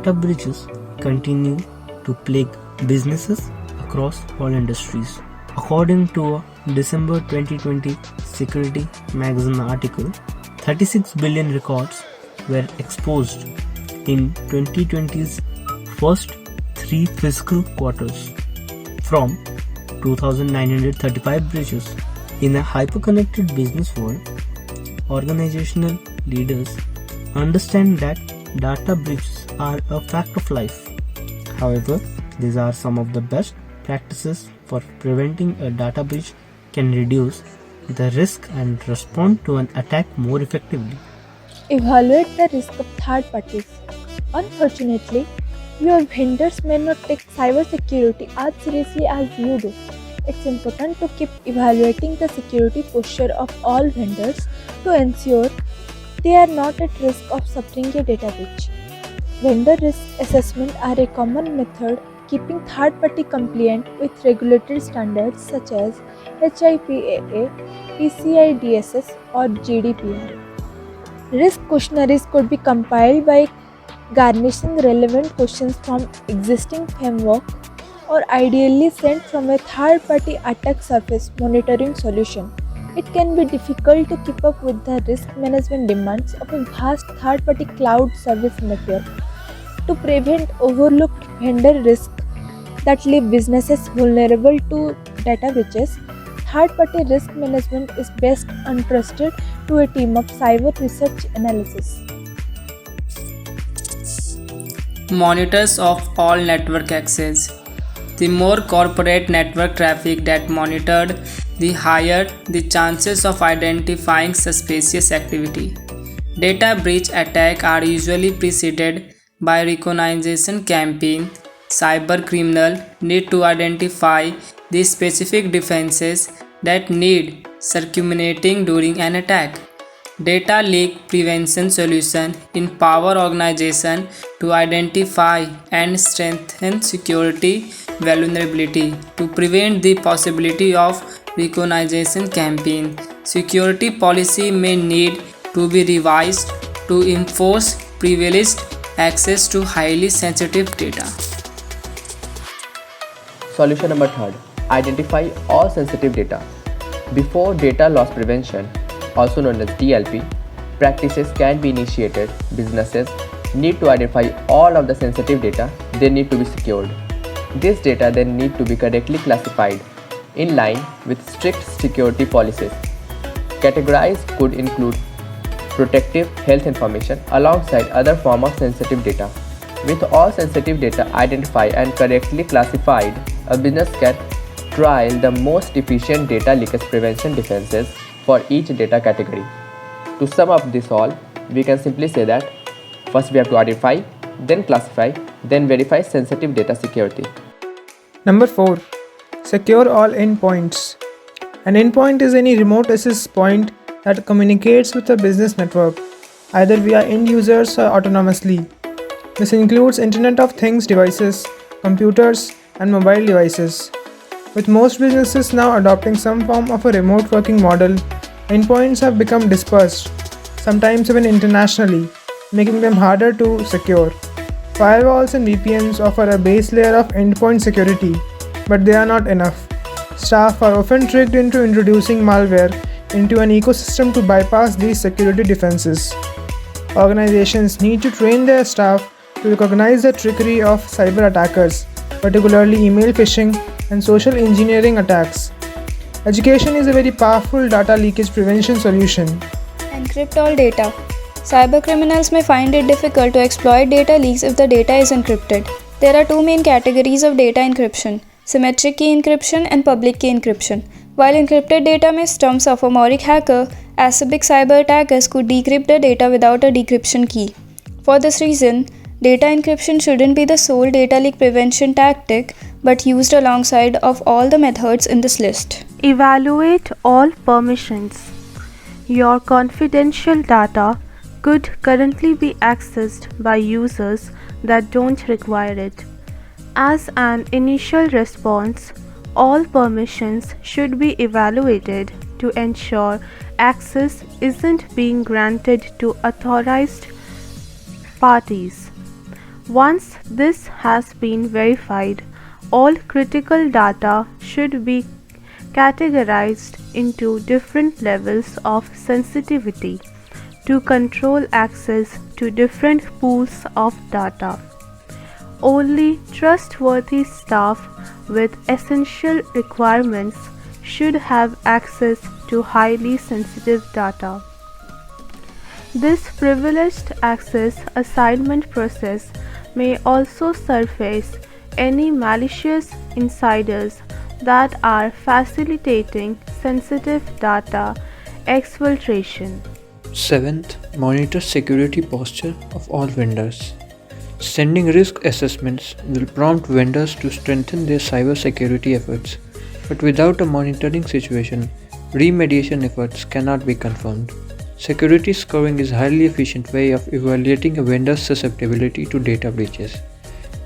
data breaches continue to plague businesses across all industries. According to a December 2020 Security Magazine article, 36 billion records were exposed in 2020's first 3 fiscal quarters, from 2,935 breaches. In a hyperconnected business world, organizational leaders understand that data breaches are a fact of life. However, these are some of the best practices for preventing a data breach can reduce the risk and respond to an attack more effectively. Evaluate the risk of third parties. Unfortunately, your vendors may not take cybersecurity as seriously as you do. It's important to keep evaluating the security posture of all vendors to ensure they are not at risk of suffering a data breach. Vendor risk assessment are a common method keeping third party compliant with regulatory standards such as HIPAA, PCI DSS, or GDPR. Risk questionnaires could be compiled by garnishing relevant questions from existing framework or ideally sent from a third-party attack surface monitoring solution. It can be difficult to keep up with the risk management demands of a vast third-party cloud service network. To prevent overlooked vendor risk that leave businesses vulnerable to data breaches, third-party risk management is best entrusted to a team of cyber research analysis. Monitors of all network access. The more corporate network traffic that monitored, the higher the chances of identifying suspicious activity. Data breach attacks are usually preceded by recognition campaign. Cyber criminals need to identify the specific defenses that need circumventing during an attack. Data leak prevention solutions empower organizations to identify and strengthen security vulnerability to prevent the possibility of recognition campaign. Security policy may need to be revised to enforce privileged access to highly sensitive data. Solution number 3: identify all sensitive data. Before data loss prevention, also known as DLP, practices can be initiated, businesses need to identify all of the sensitive data they need to be secured. This data then need to be correctly classified in line with strict security policies. Categorized could include protective health information alongside other forms of sensitive data. With all sensitive data identified and correctly classified, a business can trial the most efficient data leakage prevention defenses for each data category. To sum up this all, we can simply say that first we have to identify, then classify, then verify sensitive data security. Number 4. Secure all endpoints. An endpoint is any remote access point that communicates with a business network, either via end users or autonomously. This includes Internet of Things devices, computers, and mobile devices. With most businesses now adopting some form of a remote working model, endpoints have become dispersed, sometimes even internationally, making them harder to secure. Firewalls and VPNs offer a base layer of endpoint security, but they are not enough. Staff are often tricked into introducing malware into an ecosystem to bypass these security defenses. Organizations need to train their staff to recognize the trickery of cyber attackers, particularly email phishing and social engineering attacks. Education is a very powerful data leakage prevention solution. Encrypt all data. Cybercriminals may find it difficult to exploit data leaks if the data is encrypted. There are two main categories of data encryption: symmetric key encryption and public key encryption. While encrypted data may stump sophomoric hacker, acerbic cyber attackers could decrypt the data without a decryption key. For this reason, data encryption shouldn't be the sole data leak prevention tactic, but used alongside of all the methods in this list. Evaluate all permissions. Your confidential data could currently be accessed by users that don't require it. As an initial response, all permissions should be evaluated to ensure access isn't being granted to authorized parties. Once this has been verified, all critical data should be categorized into different levels of sensitivity to control access to different pools of data. Only trustworthy staff with essential requirements should have access to highly sensitive data. This privileged access assignment process may also surface any malicious insiders that are facilitating sensitive data exfiltration. 7th, monitor security posture of all vendors. Sending risk assessments will prompt vendors to strengthen their cybersecurity efforts, but without a monitoring situation, remediation efforts cannot be confirmed. Security scoring is a highly efficient way of evaluating a vendor's susceptibility to data breaches.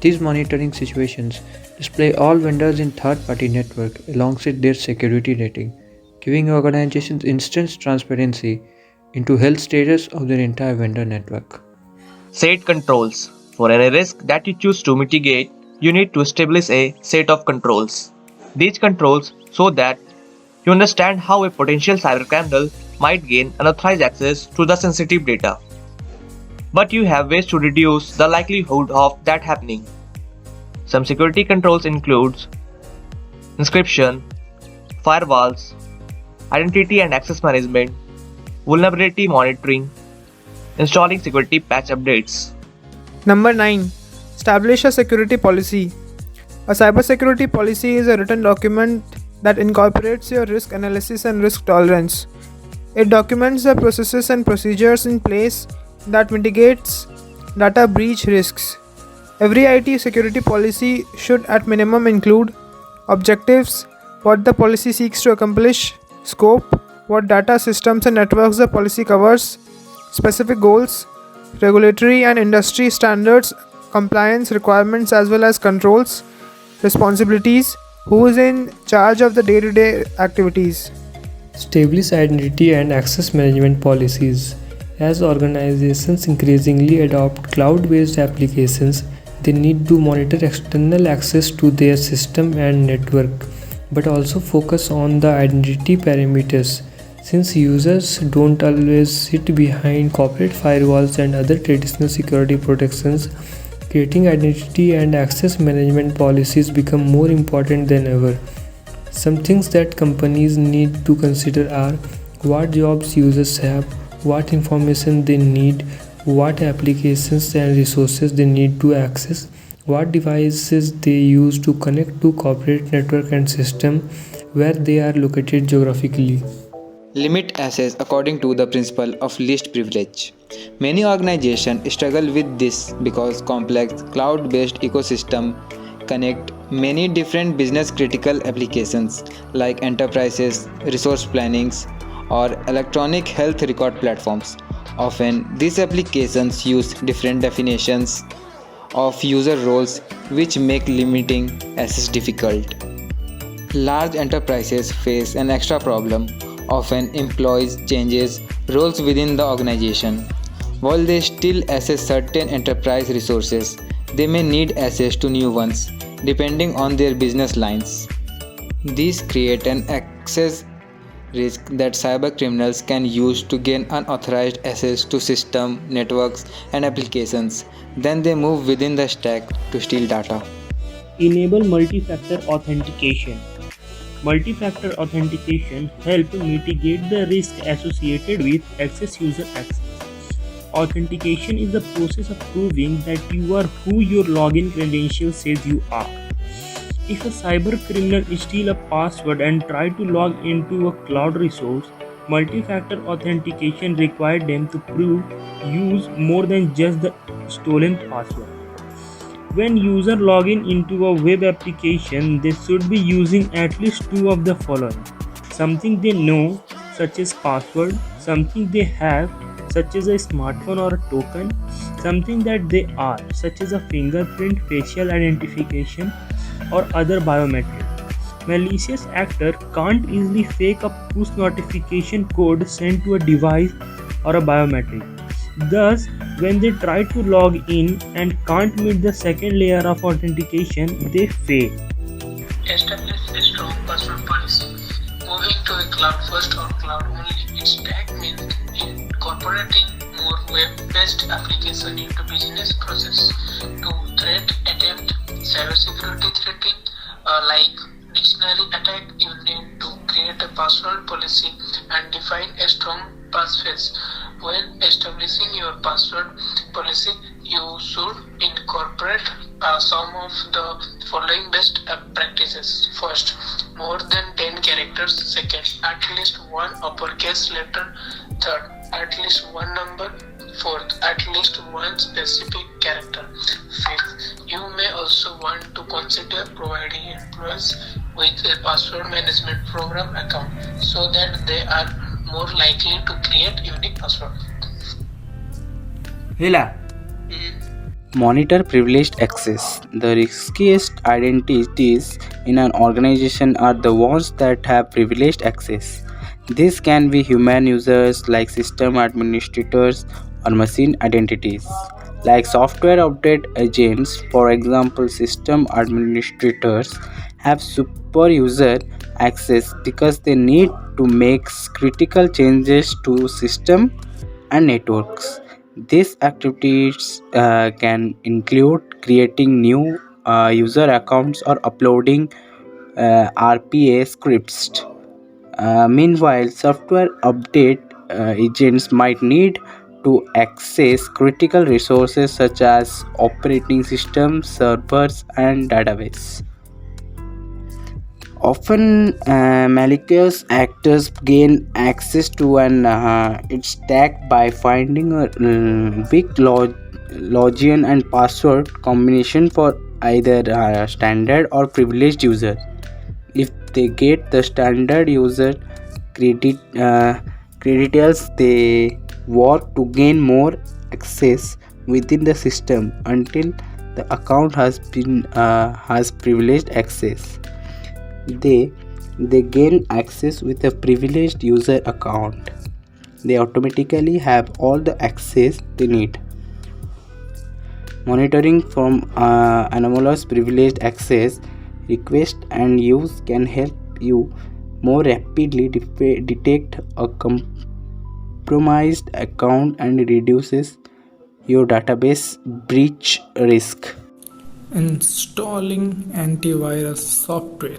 These monitoring situations display all vendors in third-party network alongside their security rating, giving organizations instant transparency into health status of their entire vendor network. Set controls. For any risk that you choose to mitigate, you need to establish a set of controls. These controls so that you understand how a potential cybercriminal might gain unauthorized access to the sensitive data. But you have ways to reduce the likelihood of that happening. Some security controls include encryption, firewalls, identity and access management, vulnerability monitoring, installing security patch updates. Number 9. Establish a security policy. A cybersecurity policy is a written document that incorporates your risk analysis and risk tolerance. It documents the processes and procedures in place that mitigates data breach risks. Every IT security policy should at minimum include objectives, what the policy seeks to accomplish, scope, what data systems and networks the policy covers, specific goals, regulatory and industry standards, compliance requirements as well as controls, responsibilities, who is in charge of the day-to-day activities. Establish identity and access management policies. As organizations increasingly adopt cloud-based applications, they need to monitor external access to their system and network, but also focus on the identity parameters. Since users don't always sit behind corporate firewalls and other traditional security protections, creating identity and access management policies become more important than ever. Some things that companies need to consider are what jobs users have, what information they need, what applications and resources they need to access, what devices they use to connect to corporate network and system, where they are located geographically. Limit access according to the principle of least privilege. Many organizations struggle with this because complex cloud-based ecosystem connect many different business critical applications like enterprises, resource plannings, or electronic health record platforms. Often, these applications use different definitions of user roles which make limiting access difficult. Large enterprises face an extra problem. Often employees changes roles within the organization. While they still access certain enterprise resources, they may need access to new ones depending on their business lines. These create an access risk that cyber criminals can use to gain unauthorized access to system, networks, and applications. Then they move within the stack to steal data. Enable multi-factor authentication. Multi-factor authentication helps mitigate the risk associated with user access. Authentication is the process of proving that you are who your login credential says you are. If a cyber criminal steals a password and tries to log into a cloud resource, multi-factor authentication requires them to use more than just the stolen password. When users log into a web application, they should be using at least two of the following: something they know, such as password; something they have, such as a smartphone or a token; something that they are, such as a fingerprint, facial identification, or other biometric. Malicious actor can't easily fake a push notification code sent to a device or a biometric. Thus, when they try to log in and can't meet the second layer of authentication, they fail. Establish a strong password policy. Moving to a cloud first or cloud only its stack means incorporating more web-based application into business process. To threat attempt cybersecurity threatening like dictionary attack, you need to create a password policy and define a strong passphrase. When establishing your password policy, you should incorporate some of the following best practices. First, more than 10 characters. Second, at least one uppercase letter. Third, at least one number. Fourth, at least one specific character. Fifth, you may also want to consider providing employees with a password management program account so that they are more likely to create unique password. Hila. Monitor privileged access. The riskiest identities in an organization are the ones that have privileged access. This can be human users like system administrators or machine identities like software update agents. For example, system administrators have super user access because they need to make critical changes to system and networks. These activities can include creating new user accounts or uploading RPA scripts. Meanwhile, software update agents might need to access critical resources such as operating systems, servers, and database. Often, malicious actors gain access to an its stack by finding a weak login and password combination for either standard or privileged user. If they get the standard user credentials, they work to gain more access within the system until the account has privileged access. They gain access with a privileged user account. They automatically have all the access they need. Monitoring from anomalous privileged access request and use can help you more rapidly detect a compromised account and reduces your database breach risk. Installing antivirus software.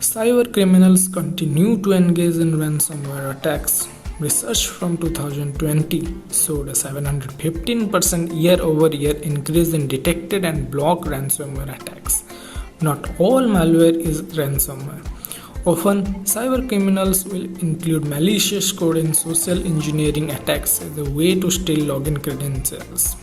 Cyber criminals continue to engage in ransomware attacks. Research from 2020 showed a 715% year-over-year increase in detected and blocked ransomware attacks. Not all malware is ransomware. Often, cyber criminals will include malicious code and social engineering attacks as a way to steal login credentials.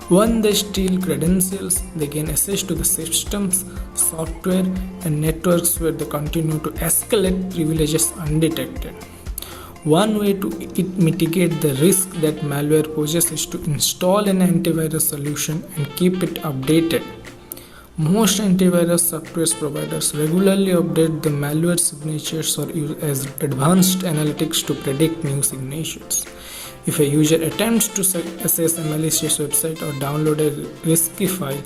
When they steal credentials, they gain access to the systems, software, and networks where they continue to escalate privileges undetected. One way to mitigate the risk that malware poses is to install an antivirus solution and keep it updated. Most antivirus software providers regularly update the malware signatures or use as advanced analytics to predict new signatures. If a user attempts to access a malicious website or download a risky file,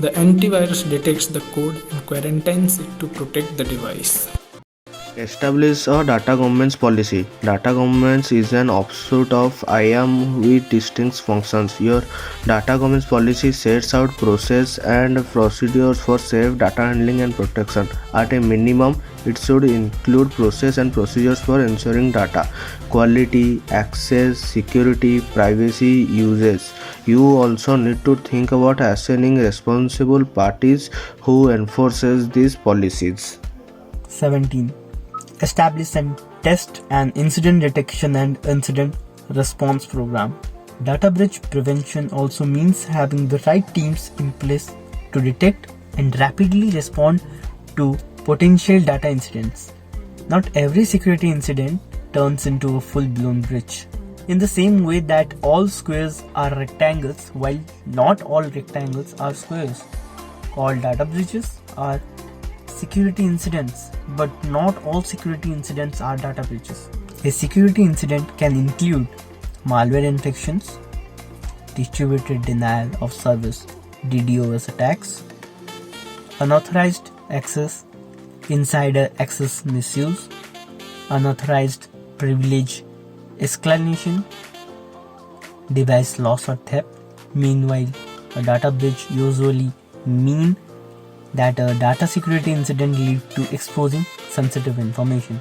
the antivirus detects the code and quarantines it to protect the device. Establish a data governance policy. Data governance is an offshoot of IAM with distinct functions. Your data governance policy sets out process and procedures for safe data handling and protection. At a minimum, it should include process and procedures for ensuring data quality, access, security, privacy, usage. You also need to think about assigning responsible parties who enforces these policies. 17. Establish and test an incident detection and incident response program. Data breach prevention also means having the right teams in place to detect and rapidly respond to potential data incidents. Not every security incident turns into a full-blown breach. In the same way that all squares are rectangles, while not all rectangles are squares. All data breaches are security incidents, but not all security incidents are data breaches. A security incident can include malware infections, distributed denial of service (DDoS) attacks, unauthorized access, insider access misuse, unauthorized privilege escalation, device loss or theft. Meanwhile, a data breach usually means that a data security incident leads to exposing sensitive information.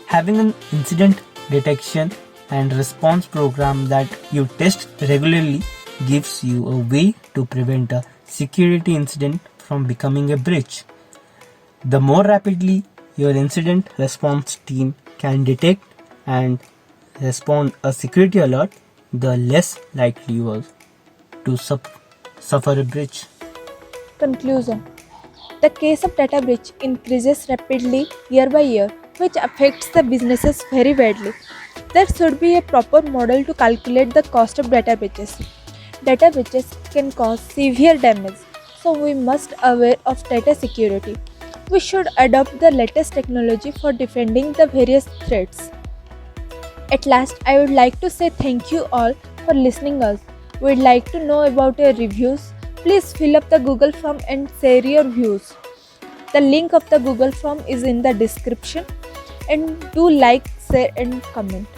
Having an incident detection and response program that you test regularly gives you a way to prevent a security incident from becoming a breach. The more rapidly your incident response team can detect and respond a security alert, the less likely you are to suffer a breach. Conclusion. The case of data breach increases rapidly year by year, which affects the businesses very badly. There should be a proper model to calculate the cost of data breaches. Data breaches can cause severe damage, so we must aware of data security. We should adopt the latest technology for defending the various threats. At last, I would like to say thank you all for listening us. We'd like to know about your reviews. Please fill up the Google form and share your views. The link of the Google form is in the description, and do like, share and comment.